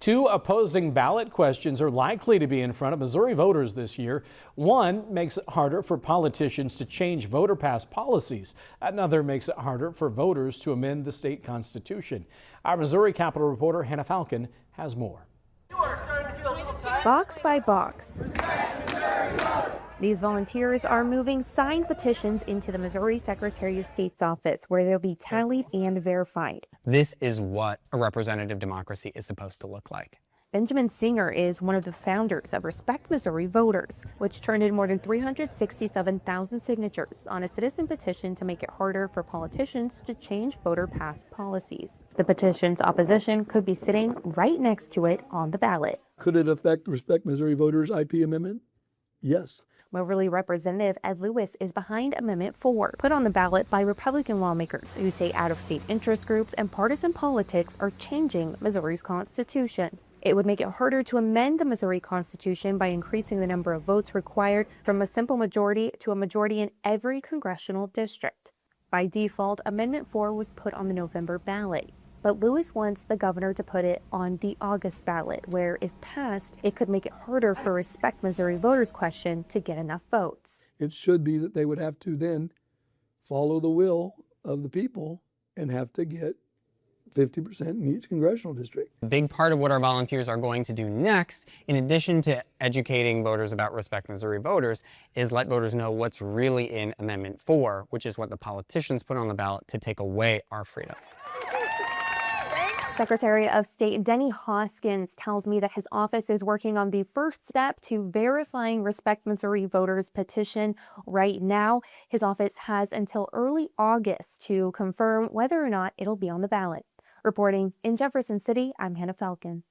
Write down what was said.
Two opposing ballot questions are likely to be in front of Missouri voters this year. One makes it harder for politicians to change voter-passed policies. Another makes it harder for voters to amend the state constitution. Our Missouri Capitol reporter Hannah Falcon has more. Box by box, these volunteers are moving signed petitions into the Missouri Secretary of State's office, where they'll be tallied and verified. This is what a representative democracy is supposed to look like. Benjamin Singer is one of the founders of Respect Missouri Voters, which turned in more than 367,000 signatures on a citizen petition to make it harder for politicians to change voter-passed policies. The petition's opposition could be sitting right next to it on the ballot. Could it affect Respect Missouri Voters IP amendment? Yes. Moberly Representative Ed Lewis is behind Amendment 4, put on the ballot by Republican lawmakers who say out-of-state interest groups and partisan politics are changing Missouri's constitution. It would make it harder to amend the Missouri Constitution by increasing the number of votes required from a simple majority to a majority in every congressional district. By default, Amendment 4 was put on the November ballot. But Lewis wants the governor to put it on the August ballot, where if passed, it could make it harder for Respect Missouri Voters question to get enough votes. It should be that they would have to then follow the will of the people and have to get 50% in each congressional district. A big part of what our volunteers are going to do next, in addition to educating voters about Respect Missouri Voters, is let voters know what's really in Amendment 4, which is what the politicians put on the ballot to take away our freedom. Secretary of State Denny Hoskins tells me that his office is working on the first step to verifying Respect Missouri Voters petition right now. His office has until early August to confirm whether or not it'll be on the ballot. Reporting in Jefferson City, I'm Hannah Falcon.